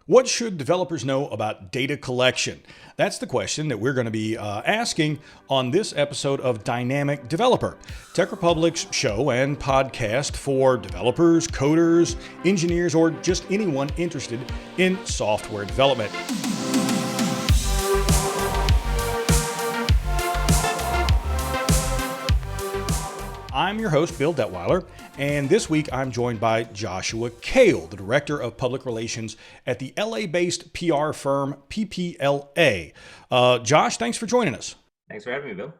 What should developers know about data collection? That's the question that we're going to be asking on this episode of Dynamic Developer, Tech Republic's show and podcast for developers, coders, engineers, or just anyone interested in software development. I'm your host, Bill Detweiler, and this week I'm joined by Joshua Kale, the Director of Public Relations at the LA-based PR firm PPLA. Josh, thanks for joining us. Thanks for having me, Bill.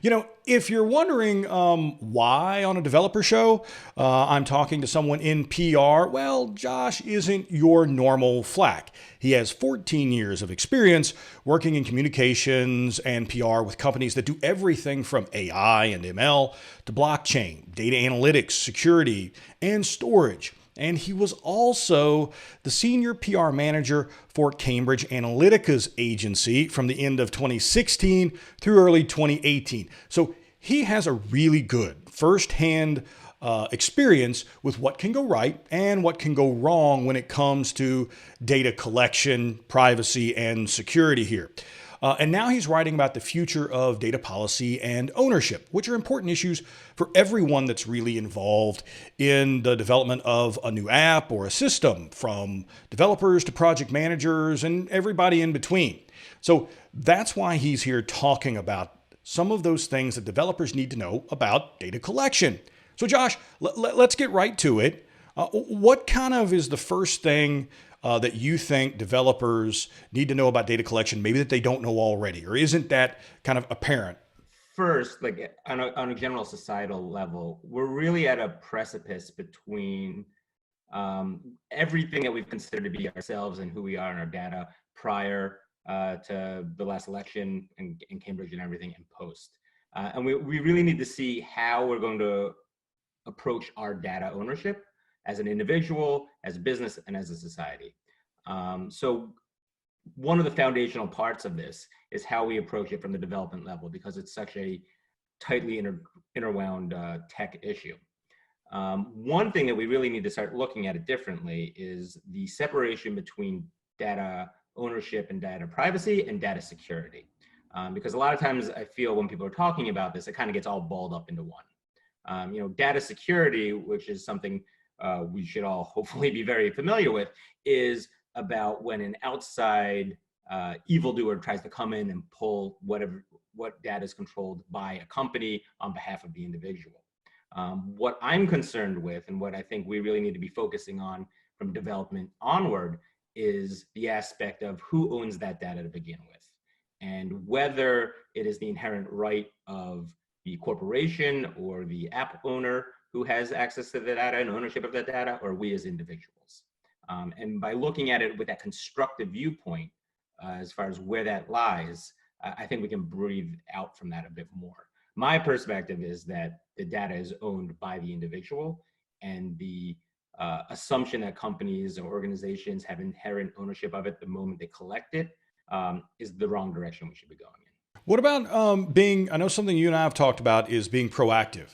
You know, if you're wondering why on a developer show I'm talking to someone in PR, well, Josh isn't your normal flack. He has 14 years of experience working in communications and PR with companies that do everything from AI and ML to blockchain, data analytics, security, and storage. And he was also the senior PR manager for Cambridge Analytica's agency from the end of 2016 through early 2018. So he has a really good firsthand experience with what can go right and what can go wrong when it comes to data collection, privacy, and security here. And now he's writing about the future of data policy and ownership, which are important issues for everyone that's really involved in the development of a new app or a system, from developers to project managers and everybody in between. So that's why he's here talking about some of those things that developers need to know about data collection. So, Josh, let's get right to it. What kind of is the first thing that you think developers need to know about data collection, maybe that they don't know already, or isn't that kind of apparent? First, like on a general societal level, we're really at a precipice between everything that we've considered to be ourselves and who we are in our data prior to the last election in Cambridge and everything, and post. And we really need to see how we're going to approach our data ownership as an individual, as a business, and as a society. So one of the foundational parts of this is how we approach it from the development level, because it's such a tightly interwound tech issue. One thing that we really need to start looking at it differently is the separation between data ownership and data privacy and data security. Because a lot of times I feel when people are talking about this, it kind of gets all balled up into one. Data security, which is something we should all hopefully be very familiar with, is about when an outside evildoer tries to come in and pull what data is controlled by a company on behalf of the individual. What I'm concerned with, and what I think we really need to be focusing on from development onward, is the aspect of who owns that data to begin with, and whether it is the inherent right of the corporation or the app owner who has access to the data and ownership of that data, or we as individuals. And by looking at it with that constructive viewpoint, as far as where that lies, I think we can breathe out from that a bit more. My perspective is that the data is owned by the individual, and the assumption that companies or organizations have inherent ownership of it the moment they collect it is the wrong direction we should be going in. What about I know something you and I have talked about is being proactive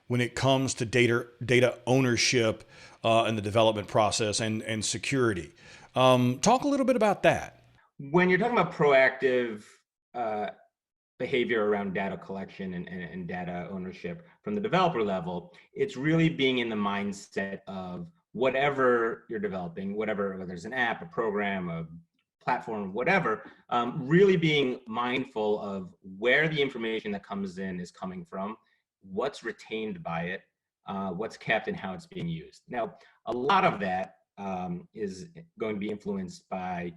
when it comes to data ownership and the development process and security. Talk a little bit about that. When you're talking about proactive uh, behavior around data collection and data ownership from the developer level, it's really being in the mindset of whatever you're developing, whether it's an app, a program, a platform, whatever, really being mindful of where the information that comes in is coming from, what's retained by it, what's kept, and how it's being used. Now, a lot of that is going to be influenced by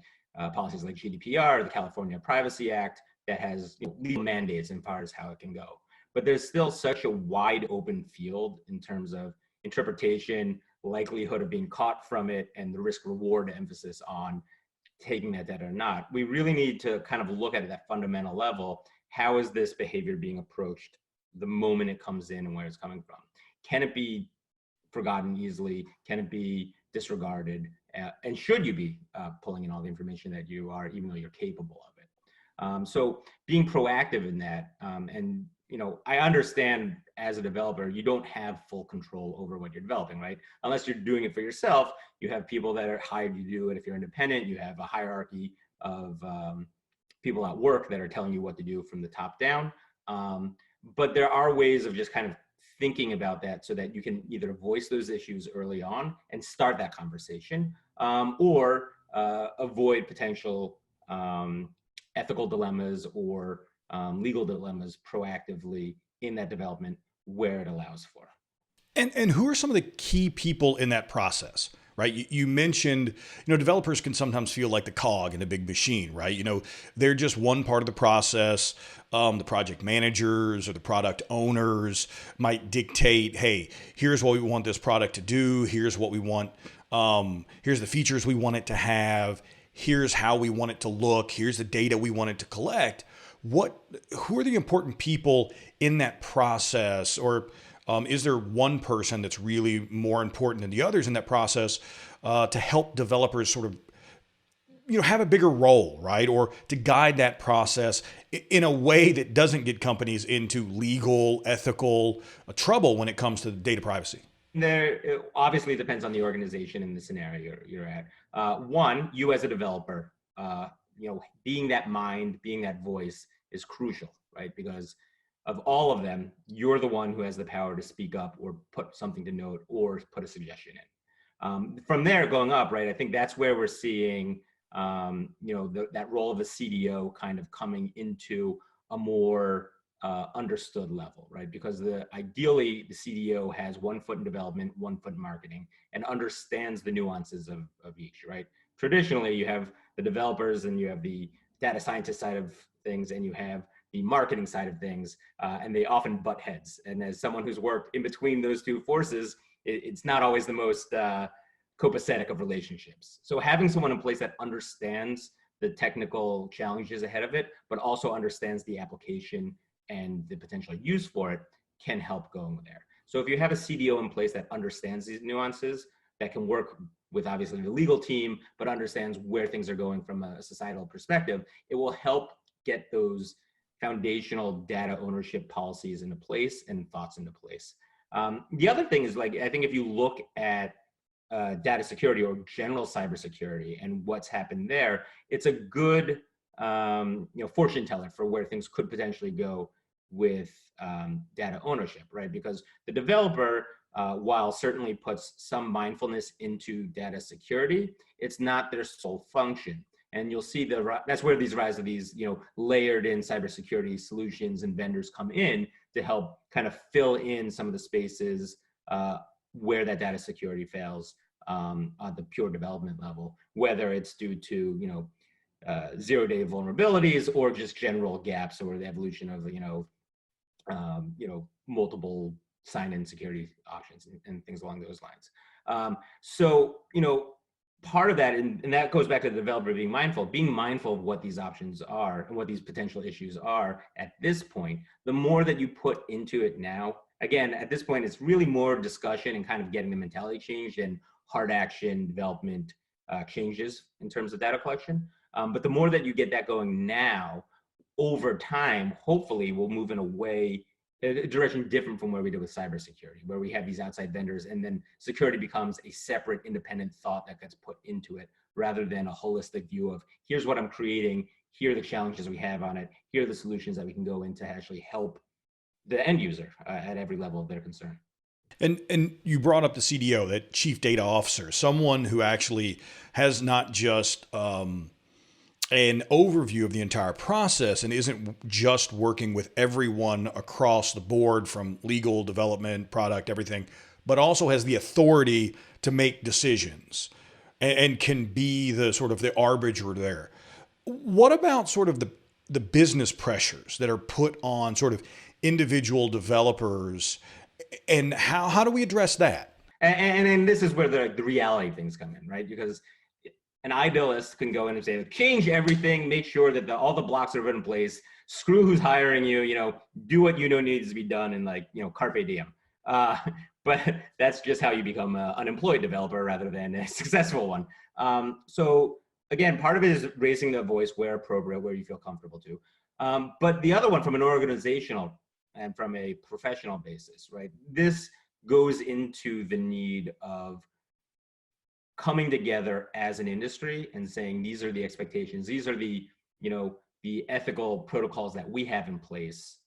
policies like GDPR, the California Privacy Act, that has legal mandates as far as how it can go. But there's still such a wide open field in terms of interpretation, likelihood of being caught from it, and the risk reward emphasis on taking that data or not. We really need to kind of look at it at that fundamental level. How is this behavior being approached the moment it comes in and where it's coming from? Can it be forgotten easily? Can it be disregarded? And should you be pulling in all the information that you are, even though you're capable of it? So being proactive in that, and I understand as a developer, you don't have full control over what you're developing, right? Unless you're doing it for yourself, you have people that are hired to do it. If you're independent, you have a hierarchy of people at work that are telling you what to do from the top down. But there are ways of just kind of thinking about that so that you can either voice those issues early on and start that conversation, or avoid potential ethical dilemmas or legal dilemmas proactively in that development where it allows for. And who are some of the key people in that process? Right. You mentioned, developers can sometimes feel like the cog in a big machine, right? They're just one part of the process. The project managers or the product owners might dictate, hey, here's what we want this product to do. Here's what we want. Here's the features we want it to have. Here's how we want it to look. Here's the data we want it to collect. Who are the important people in that process? Or is there one person that's really more important than the others in that process to help developers sort of, have a bigger role, right? Or to guide that process in a way that doesn't get companies into legal, ethical trouble when it comes to data privacy? It obviously depends on the organization and the scenario you're at. One, you as a developer, being that mind, being that voice is crucial, right? Because of all of them, you're the one who has the power to speak up or put something to note or put a suggestion in. From there, going up, right? I think that's where we're seeing, that role of the CDO kind of coming into a more understood level, right? Because ideally the CDO has one foot in development, one foot in marketing, and understands the nuances of each, right? Traditionally, you have the developers and you have the data scientist side of things, and you have the marketing side of things, and they often butt heads. And as someone who's worked in between those two forces, it's not always the most copacetic of relationships. So having someone in place that understands the technical challenges ahead of it, but also understands the application and the potential use for it can help going there. So if you have a CDO in place that understands these nuances, that can work with obviously the legal team, but understands where things are going from a societal perspective, it will help get those foundational data ownership policies into place and thoughts into place. The other thing is, like, I think if you look at data security or general cybersecurity and what's happened there, it's a good fortune teller for where things could potentially go with data ownership, right? Because the developer, while certainly puts some mindfulness into data security, it's not their sole function. And you'll see that's where these rise of these, layered in cybersecurity solutions and vendors come in to help kind of fill in some of the spaces where that data security fails on the pure development level, whether it's due to, zero-day vulnerabilities or just general gaps or the evolution of, multiple sign-in security options and things along those lines. So, part of that, and that goes back to the developer being mindful of what these options are and what these potential issues are at this point. The more that you put into it now, again, at this point, it's really more discussion and kind of getting the mentality changed and hard action development changes in terms of data collection. But the more that you get that going now, over time, hopefully we'll move in a direction different from where we did with cybersecurity, where we have these outside vendors and then security becomes a separate independent thought that gets put into it rather than a holistic view of here's what I'm creating, here are the challenges we have on it, here are the solutions that we can go in to actually help the end user at every level of their concern. And you brought up the CDO, that chief data officer, someone who actually has not just an overview of the entire process and isn't just working with everyone across the board from legal, development, product, everything, but also has the authority to make decisions and can be the sort of the arbiter there. What about sort of the business pressures that are put on sort of individual developers, and how do we address that? And this is where the reality things come in, right? Because an idealist can go in and say, change everything, make sure that all the blocks are in place, screw who's hiring you, do what needs to be done, and carpe diem. But that's just how you become an unemployed developer rather than a successful one. So again, part of it is raising the voice where appropriate, where you feel comfortable to. But the other one, from an organizational and from a professional basis, right? This goes into the need of coming together as an industry and saying, these are the expectations, these are the, the ethical protocols that we have in place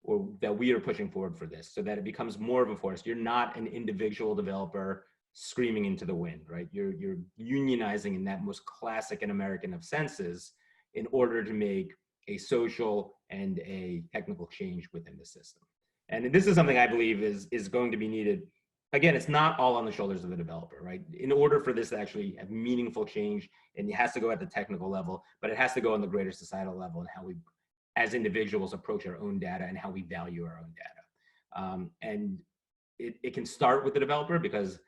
or that we are pushing forward for this, so that it becomes more of a force. You're not an individual developer screaming into the wind, right? You're unionizing in that most classic and American of senses in order to make a social and a technical change within the system. And this is something I believe is going to be needed. Again, it's not all on the shoulders of the developer, right? In order for this to actually have meaningful change, and it has to go at the technical level, but it has to go on the greater societal level and how we, as individuals, approach our own data and how we value our own data. And it can start with the developer, because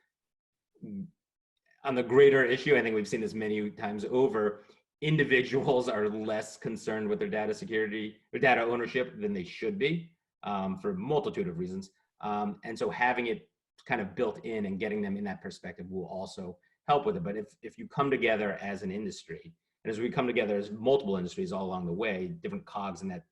on the greater issue, I think we've seen this many times over, individuals are less concerned with their data security or data ownership than they should be, for a multitude of reasons. And so having it kind of built in and getting them in that perspective will also help with it. But if you come together as an industry, and as we come together as multiple industries all along the way, different cogs in that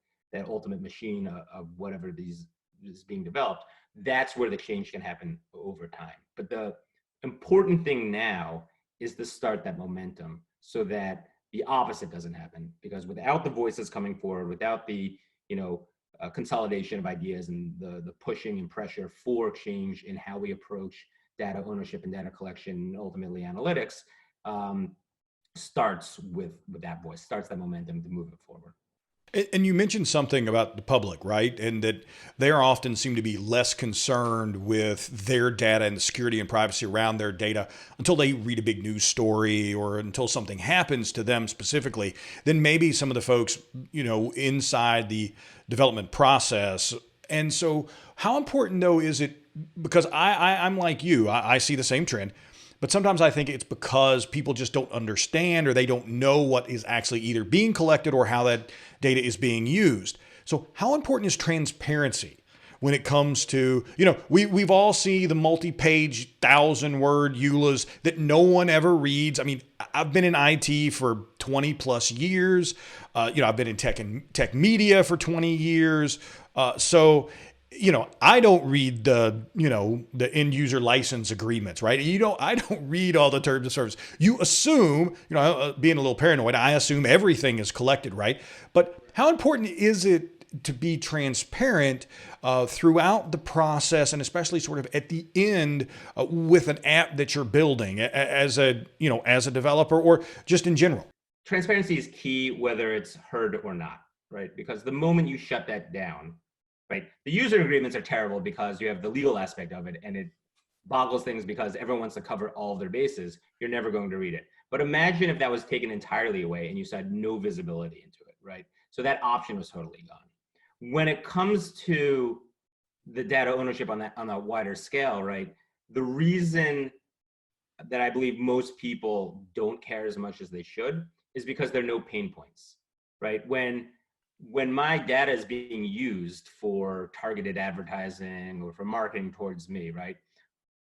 ultimate machine of whatever these is being developed, that's where the change can happen over time. But the important thing now is to start that momentum so that the opposite doesn't happen. Because without the voices coming forward, without the consolidation of ideas and the pushing and pressure for change in how we approach data ownership and data collection, and ultimately analytics, starts with that voice, starts that momentum to move it forward. And you mentioned something about the public, right? And that they often seem to be less concerned with their data and the security and privacy around their data until they read a big news story or until something happens to them specifically. Then maybe some of the folks, inside the development process. And so how important though is it, because I'm like you, I see the same trend. But sometimes I think it's because people just don't understand or they don't know what is actually either being collected or how that data is being used. So how important is transparency when it comes to, we've all seen the multi-page 1,000-word EULAs that no one ever reads. I mean, I've been in IT for 20 plus years. I've been in tech media for 20 years. So I don't read the end user license agreements, right? I don't read all the terms of service. You assume, being a little paranoid, I assume everything is collected, right? But how important is it to be transparent throughout the process, and especially sort of at the end with an app that you're building as a developer or just in general? Transparency is key, whether it's heard or not, right? Because the moment you shut that down, right? The user agreements are terrible because you have the legal aspect of it, and it boggles things because everyone wants to cover all of their bases. You're never going to read it. But imagine if that was taken entirely away and you had no visibility into it, right? So that option was totally gone. When it comes to the data ownership on a wider scale, right? The reason that I believe most people don't care as much as they should is because there are no pain points, right? When my data is being used for targeted advertising or for marketing towards me, right?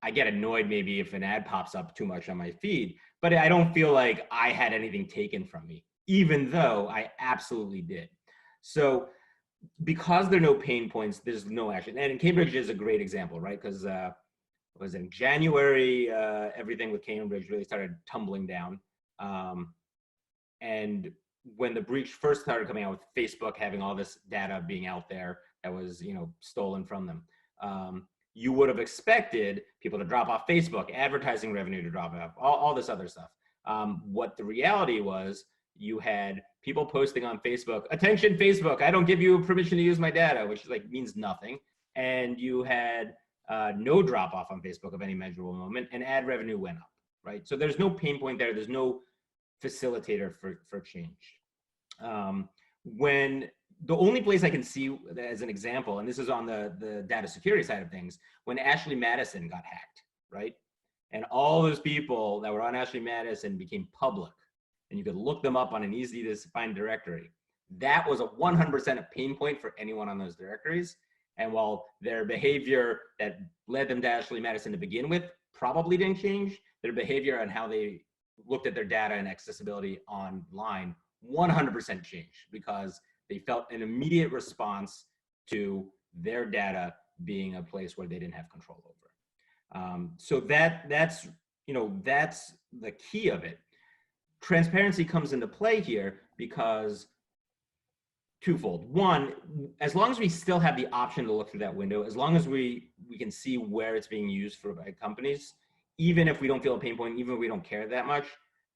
I get annoyed maybe if an ad pops up too much on my feed, but I don't feel like I had anything taken from me, even though I absolutely did. So because there are no pain points, there's no action. And Cambridge is a great example, right? Because was in January, everything with Cambridge really started tumbling down. And when the breach first started coming out with Facebook having all this data being out there that was, stolen from them, you would have expected people to drop off Facebook, advertising revenue to drop off, all this other stuff. What the reality was, you had people posting on Facebook, "Attention Facebook, I don't give you permission to use my data," which means nothing. And you had no drop off on Facebook of any measurable moment, and ad revenue went up, right? So there's no pain point there. There's no facilitator for change. When the only place I can see as an example, and this is on the data security side of things, when Ashley Madison got hacked, right? And all those people that were on Ashley Madison became public, and you could look them up on an easy to find directory. That was a 100% a pain point for anyone on those directories. And while their behavior that led them to Ashley Madison to begin with probably didn't change, their behavior and how they looked at their data and accessibility online 100% changed, because they felt an immediate response to their data being a place where they didn't have control over. So that's the key of it. Transparency comes into play here because twofold. One, as long as we still have the option to look through that window, as long as we can see where it's being used for by companies, even if we don't feel a pain point, even if we don't care that much,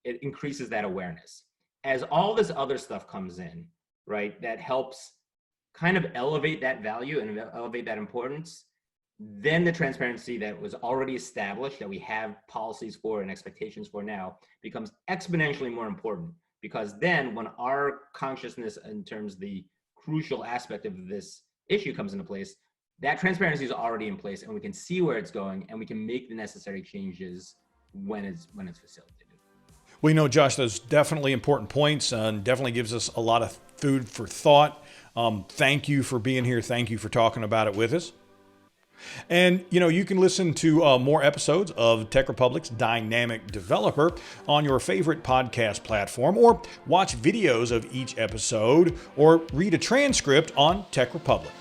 it increases that awareness. As all this other stuff comes in, right, that helps kind of elevate that value and elevate that importance, then the transparency that was already established, that we have policies for and expectations for now, becomes exponentially more important. Because then when our consciousness in terms of the crucial aspect of this issue comes into place, that transparency is already in place and we can see where it's going and we can make the necessary changes when it's facilitated. We know, Josh, those definitely important points and definitely gives us a lot of food for thought. Thank you for being here. Thank you for talking about it with us. And, you can listen to more episodes of Tech Republic's Dynamic Developer on your favorite podcast platform, or watch videos of each episode, or read a transcript on Tech Republic.